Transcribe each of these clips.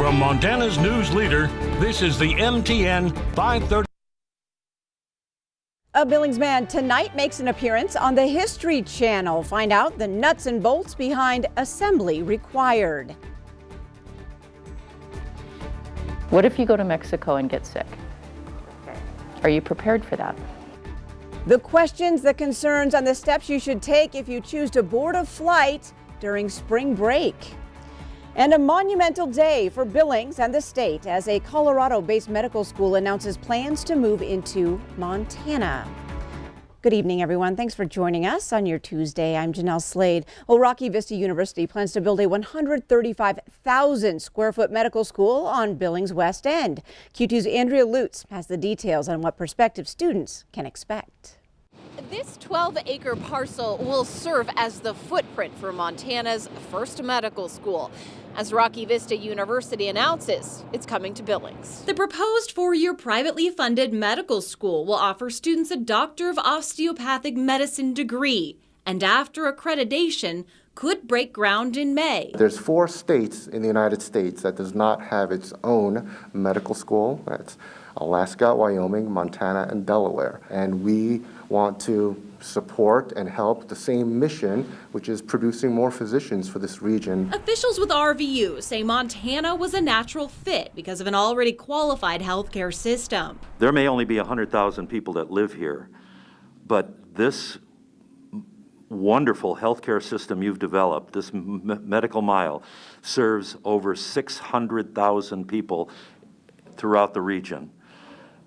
From Montana's news leader, this is the MTN 530. A Billings man tonight makes an appearance on the History Channel. Find out the nuts and bolts behind assembly required. What if you go to Mexico and get sick? Are you prepared for that? The questions, the concerns, and the steps you should take if you choose to board a flight during spring break. And a monumental day for Billings and the state as a Colorado-based medical school announces plans to move into Montana. Good evening, everyone. Thanks for joining us on your Tuesday. I'm Jeanelle Slade. Well, Rocky Vista University plans to build a 135,000 square foot medical school on Billings West End. Q2's Andrea Lutz has the details on what prospective students can expect. This 12-acre parcel will serve as the footprint for Montana's first medical school, as Rocky Vista University announces it's coming to Billings. The proposed 4-year privately funded medical school will offer students a Doctor of Osteopathic Medicine degree, and after accreditation, could break ground in May. There's 4 states in the United States that does not have its own medical school. That's Alaska, Wyoming, Montana, and Delaware. And we want to support and help the same mission, which is producing more physicians for this region. Officials with RVU say Montana was a natural fit because of an already qualified healthcare system. There may only be 100,000 people that live here, but this wonderful healthcare system you've developed, this medical mile, serves over 600,000 people throughout the region.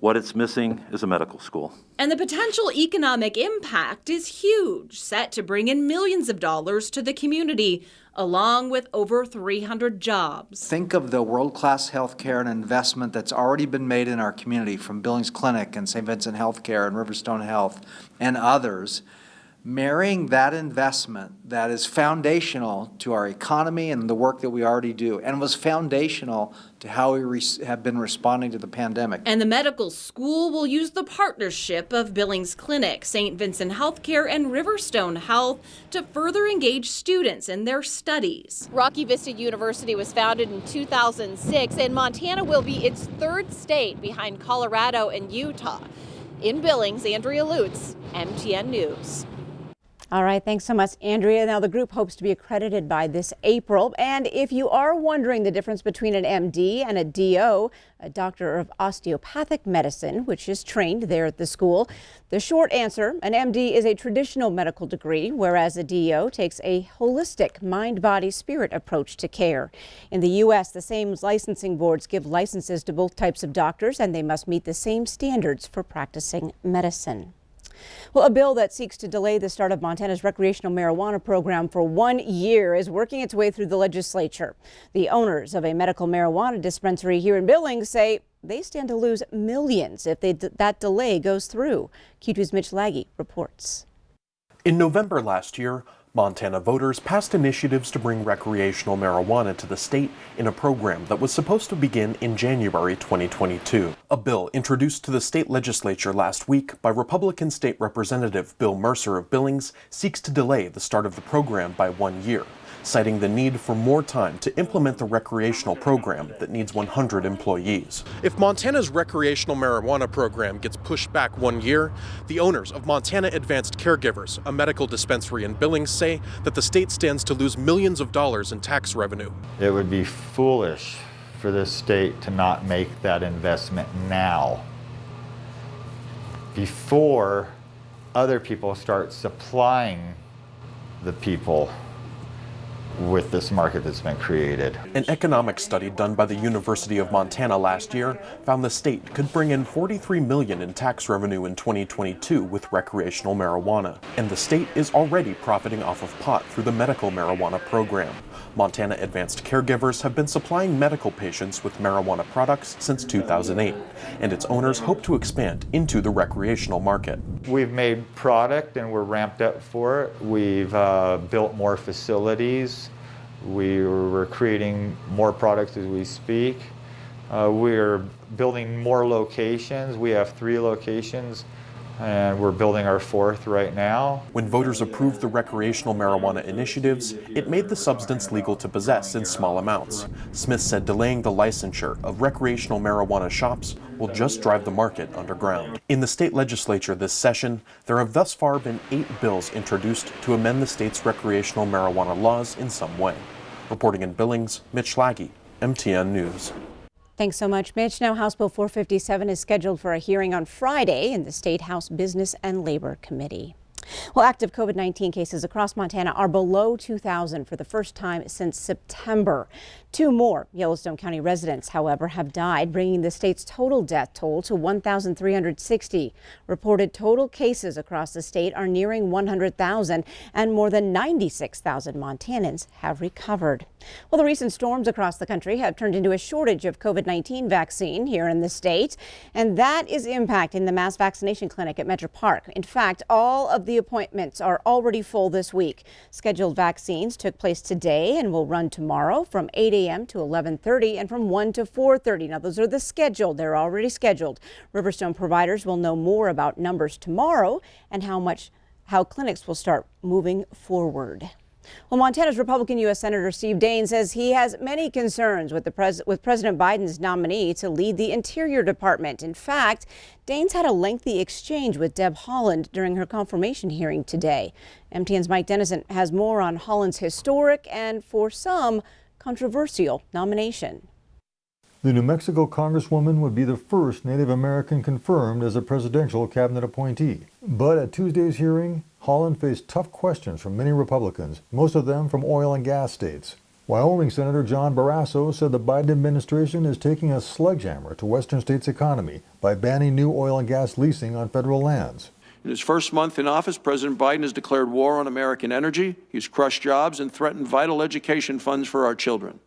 What it's missing is a medical school. And the potential economic impact is huge, set to bring in millions of dollars to the community, along with over 300 jobs. Think of the world-class healthcare and investment that's already been made in our community from Billings Clinic and St. Vincent Healthcare and Riverstone Health and others. Marrying that investment that is foundational to our economy and the work that we already do, and was foundational to how we have been responding to the pandemic. And the medical school will use the partnership of Billings Clinic, St. Vincent Healthcare, and Riverstone Health to further engage students in their studies. Rocky Vista University was founded in 2006, and Montana will be its 3rd state behind Colorado and Utah. In Billings, Andrea Lutz, MTN News. All right, thanks so much, Andrea. Now, the group hopes to be accredited by this April. And if you are wondering the difference between an MD and a DO, a Doctor of Osteopathic Medicine, which is trained there at the school, the short answer, an MD is a traditional medical degree, whereas a DO takes a holistic mind-body-spirit approach to care. In the U.S., the same licensing boards give licenses to both types of doctors, and they must meet the same standards for practicing medicine. Well, a bill that seeks to delay the start of Montana's recreational marijuana program for 1 year is working its way through the legislature. The owners of a medical marijuana dispensary here in Billings say they stand to lose millions if that delay goes through. Q2's Mitch Laggy reports. In November last year, Montana voters passed initiatives to bring recreational marijuana to the state in a program that was supposed to begin in January 2022. A bill introduced to the state legislature last week by Republican State Representative Bill Mercer of Billings seeks to delay the start of the program by 1 year, citing the need for more time to implement the recreational program that needs 100 employees. If Montana's recreational marijuana program gets pushed back 1 year, the owners of Montana Advanced Caregivers, a medical dispensary in Billings, say that the state stands to lose millions of dollars in tax revenue. It would be foolish for the state to not make that investment now, before other people start supplying the people with this market that's been created. An economic study done by the University of Montana last year found the state could bring in $43 million in tax revenue in 2022 with recreational marijuana. And the state is already profiting off of pot through the medical marijuana program. Montana Advanced Caregivers have been supplying medical patients with marijuana products since 2008, and its owners hope to expand into the recreational market. We've made product and we're ramped up for it. We've built more facilities. We're creating more products as we speak. We're building more locations. We have 3 locations and we're building our fourth right now. When voters approved the recreational marijuana initiatives, it made the substance legal to possess in small amounts. Smith said delaying the licensure of recreational marijuana shops will just drive the market underground. In the state legislature this session, there have thus far been 8 bills introduced to amend the state's recreational marijuana laws in some way. Reporting in Billings, Mitch Schlage, MTN News. Thanks so much, Mitch. Now, House Bill 457 is scheduled for a hearing on Friday in the State House Business and Labor Committee. Well, active COVID-19 cases across Montana are below 2,000 for the first time since September. 2 more Yellowstone County residents, however, have died, bringing the state's total death toll to 1,360. Reported total cases across the state are nearing 100,000, and more than 96,000 Montanans have recovered. Well, the recent storms across the country have turned into a shortage of COVID-19 vaccine here in the state, and that is impacting the mass vaccination clinic at Metro Park. In fact, all of the appointments are already full this week. Scheduled vaccines took place today and will run tomorrow from 8 a.m. to 11:30 and from 1 to 4:30. Now, those are the scheduled. They're already scheduled. Riverstone providers will know more about numbers tomorrow and how clinics will start moving forward. Well, Montana's Republican U.S. Senator Steve Daines says he has many concerns with President Biden's nominee to lead the Interior Department. In fact, Daines had a lengthy exchange with Deb Holland during her confirmation hearing today. MTN's Mike Dennison has more on Holland's historic and, for some, controversial nomination. The New Mexico Congresswoman would be the first Native American confirmed as a presidential cabinet appointee. But at Tuesday's hearing, Holland faced tough questions from many Republicans, most of them from oil and gas states. Wyoming Senator John Barrasso said the Biden administration is taking a sledgehammer to western states' economy by banning new oil and gas leasing on federal lands. In his first month in office, President Biden has declared war on American energy. He's crushed jobs and threatened vital education funds for our children.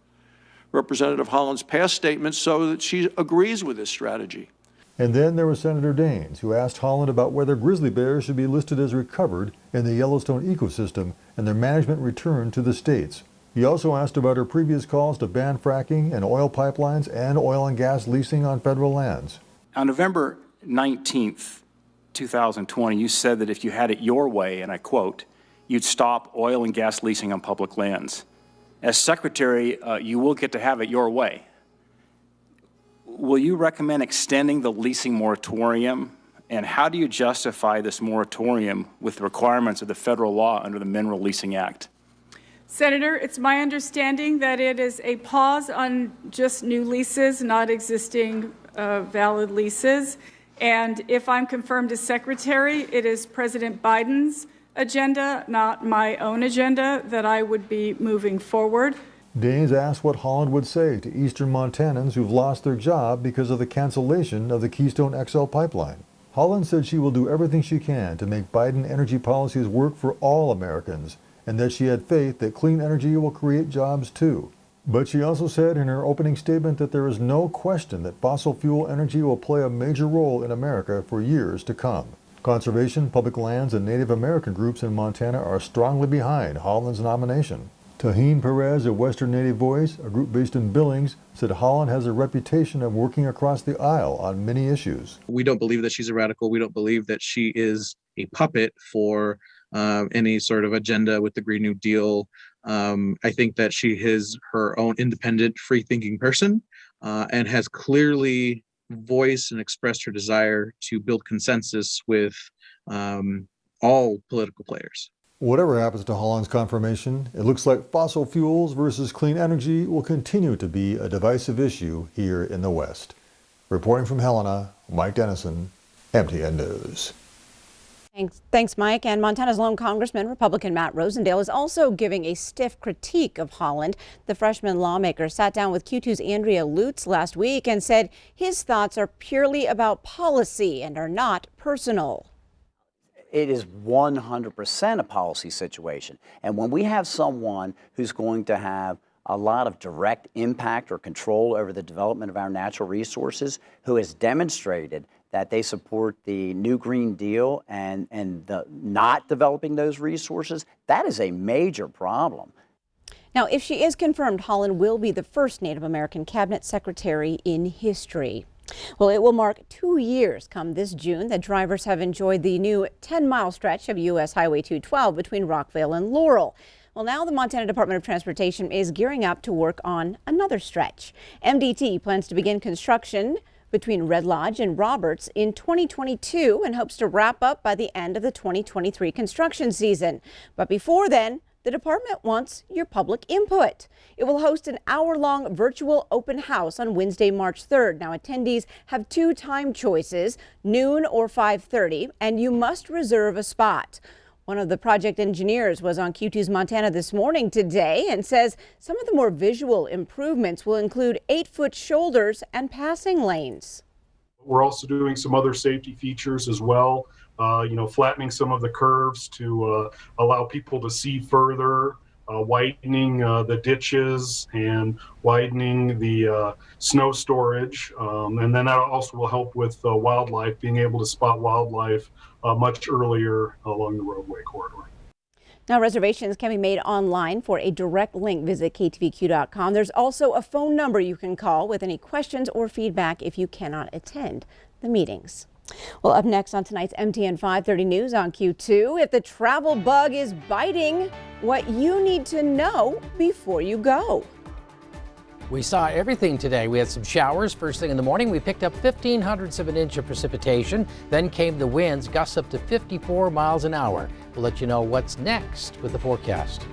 Representative Holland's past statements show that she agrees with this strategy. And then there was Senator Daines, who asked Holland about whether grizzly bears should be listed as recovered in the Yellowstone ecosystem and their management returned to the states. He also asked about her previous calls to ban fracking and oil pipelines and oil and gas leasing on federal lands. On November 19th, 2020, you said that if you had it your way, and I quote, you'd stop oil and gas leasing on public lands. As Secretary, you will get to have it your way. Will you recommend extending the leasing moratorium? And how do you justify this moratorium with the requirements of the federal law under the Mineral Leasing Act? Senator, it's my understanding that it is a pause on just new leases, not existing valid leases. And if I'm confirmed as Secretary, it is President Biden's agenda, not my own agenda, that I would be moving forward. Daines asked what Holland would say to eastern Montanans who've lost their job because of the cancellation of the Keystone XL pipeline. Holland said she will do everything she can to make Biden energy policies work for all Americans, and that she had faith that clean energy will create jobs too. But she also said in her opening statement that there is no question that fossil fuel energy will play a major role in America for years to come. Conservation, public lands, and Native American groups in Montana are strongly behind Holland's nomination. Taheen Perez of Western Native Voice, a group based in Billings, said Holland has a reputation of working across the aisle on many issues. We don't believe that she's a radical. We don't believe that she is a puppet for any sort of agenda with the Green New Deal. I think that she is her own independent, free-thinking person and has clearly voiced and expressed her desire to build consensus with all political players. Whatever happens to Holland's confirmation, it looks like fossil fuels versus clean energy will continue to be a divisive issue here in the West. Reporting from Helena, Mike Dennison, MTN News. Thanks, Mike. And Montana's lone congressman, Republican Matt Rosendale, is also giving a stiff critique of Holland. The freshman lawmaker sat down with Q2's Andrea Lutz last week and said his thoughts are purely about policy and are not personal. It is 100% a policy situation. And when we have someone who's going to have a lot of direct impact or control over the development of our natural resources, who has demonstrated that they support the new Green Deal and the not developing those resources, that is a major problem. Now, if she is confirmed, Holland will be the first Native American cabinet secretary in history. Well, it will mark 2 years come this June that drivers have enjoyed the new 10-mile stretch of U.S. Highway 212 between Rockville and Laurel. Well, now the Montana Department of Transportation is gearing up to work on another stretch. MDT plans to begin construction between Red Lodge and Roberts in 2022 and hopes to wrap up by the end of the 2023 construction season. But before then, the department wants your public input. It will host an hour-long virtual open house on Wednesday, March 3rd. Now, attendees have 2 time choices, noon or 5:30, and you must reserve a spot. One of the project engineers was on Q2's Montana This Morning today and says some of the more visual improvements will include 8-foot shoulders and passing lanes. We're also doing some other safety features as well. Flattening some of the curves to allow people to see further, widening the ditches and widening the snow storage. And then that also will help with wildlife, being able to spot wildlife much earlier along the roadway corridor. Now, reservations can be made online for a direct link. Visit ktvq.com. There's also a phone number you can call with any questions or feedback if you cannot attend the meetings. Well, up next on tonight's MTN 530 News on Q2, if the travel bug is biting, what you need to know before you go. We saw everything today. We had some showers first thing in the morning. We picked up 0.15 of an inch of precipitation. Then came the winds, gusts up to 54 miles an hour. We'll let you know what's next with the forecast.